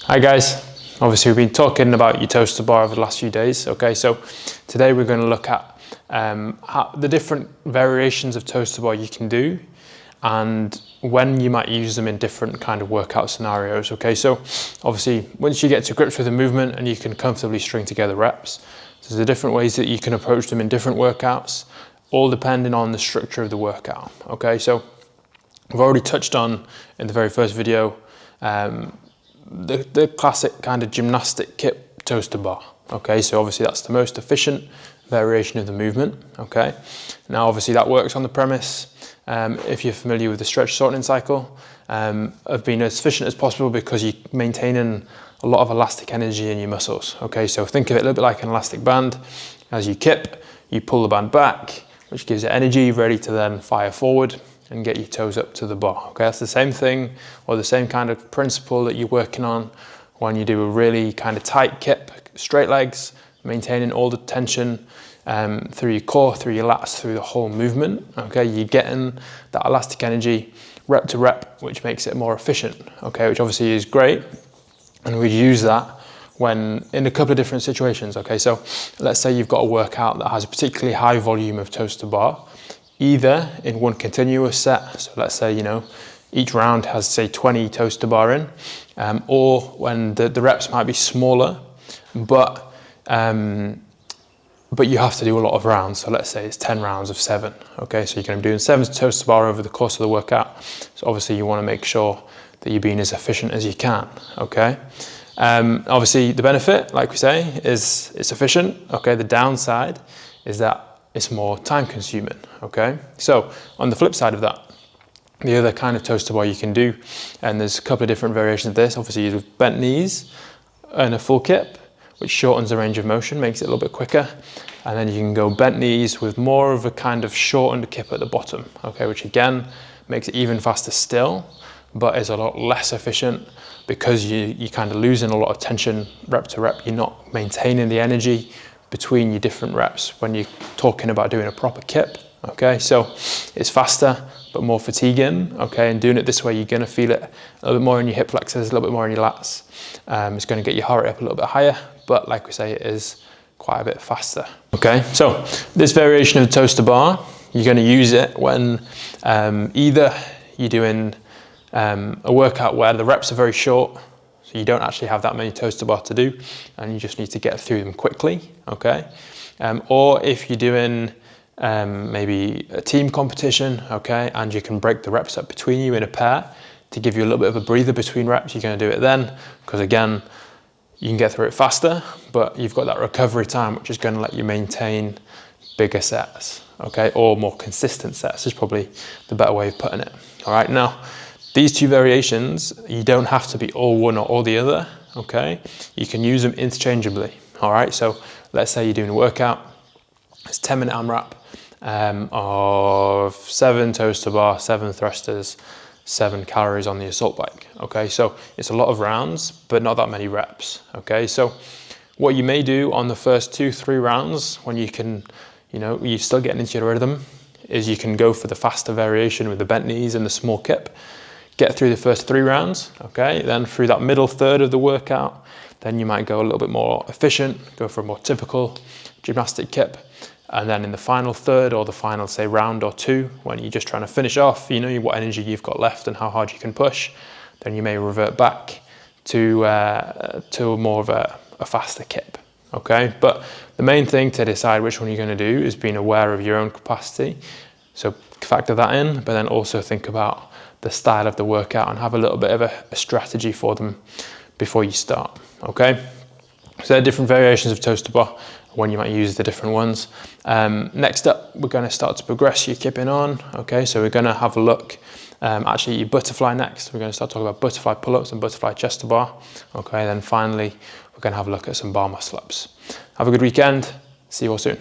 Hi guys, obviously we've been talking about your toes to bar over the last few days. Okay, so today we're going to look at the different variations of toes to bar you can do and when you might use them in different kind of workout scenarios. Okay, so obviously once you get to grips with the movement and you can comfortably string together reps, there's the different ways that you can approach them in different workouts, all depending on the structure of the workout. Okay, so I've already touched on in the very first video the classic kind of gymnastic kip toes to bar. Okay, so obviously that's the most efficient variation of the movement. Okay, now obviously that works on the premise, if you're familiar with the stretch shortening cycle, of being as efficient as possible because you're maintaining a lot of elastic energy in your muscles. Okay, so think of it a little bit like an elastic band. As you kip, you pull the band back, which gives it energy ready to then fire forward and get your toes up to the bar. Okay, that's the same thing or the same kind of principle that you're working on when you do a really kind of tight kip, straight legs, maintaining all the tension through your core, through your lats, through the whole movement. Okay, you're getting that elastic energy rep to rep, which makes it more efficient. Okay, which obviously is great, and we use that when in a couple of different situations. Okay, so let's say you've got a workout that has a particularly high volume of toes to bar, either in one continuous set, so let's say, you know, each round has say 20 toes to bar in, or when the reps might be smaller, but you have to do a lot of rounds. So let's say it's 10 rounds of 7. Okay, so you're going to be doing 7 toes to bar over the course of the workout. So obviously you want to make sure that you're being as efficient as you can. Okay, obviously the benefit, like we say, is it's efficient. Okay, the downside is that it's more time consuming. Okay, so on the flip side of that, the other kind of toes to bar you can do, and there's a couple of different variations of this, obviously is with bent knees and a full kip, which shortens the range of motion, makes it a little bit quicker. And then you can go bent knees with more of a kind of shortened kip at the bottom. Okay, which again makes it even faster still, but is a lot less efficient because you're kind of losing a lot of tension rep to rep. You're not maintaining the energy between your different reps when you're talking about doing a proper kip. Okay, so it's faster but more fatiguing. Okay, and doing it this way, you're going to feel it a little bit more in your hip flexors, a little bit more in your lats. It's going to get your heart rate up a little bit higher, but like we say, it is quite a bit faster. Okay, so this variation of toes to bar, you're going to use it when either you're doing a workout where the reps are very short, so you don't actually have that many toes to bar to do, and you just need to get through them quickly. Okay, or if you're doing maybe a team competition, okay, and you can break the reps up between you in a pair to give you a little bit of a breather between reps, you're going to do it then, because again, you can get through it faster, but you've got that recovery time, which is going to let you maintain bigger sets, okay, or more consistent sets is probably the better way of putting it. All right, now these two variations, you don't have to be all one or all the other. Okay, you can use them interchangeably. All right, so let's say you're doing a workout, it's 10-minute AMRAP of 7 toes to bar, 7 thrusters, 7 calories on the assault bike. Okay, so it's a lot of rounds, but not that many reps. Okay, so what you may do on the first 2-3 rounds, when you can, you know, you're still getting into your rhythm, is you can go for the faster variation with the bent knees and the small kip, get through the first 3 rounds. Okay, then through that middle third of the workout, then you might go a little bit more efficient, go for a more typical gymnastic kip. And then in the final third or the final, say, round or 2, when you're just trying to finish off, you know what energy you've got left and how hard you can push, then you may revert back to more of a faster kip. Okay, but the main thing to decide which one you're going to do is being aware of your own capacity. So factor that in, but then also think about the style of the workout and have a little bit of a strategy for them before you start. Okay, so there are different variations of toes to bar when you might use the different ones. Next up, we're going to start to progress your kipping on. Okay, so we're going to have a look actually your butterfly next. We're going to start talking about butterfly pull-ups and butterfly chest to bar. Okay, then finally we're going to have a look at some bar muscle ups. Have a good weekend. See you all soon.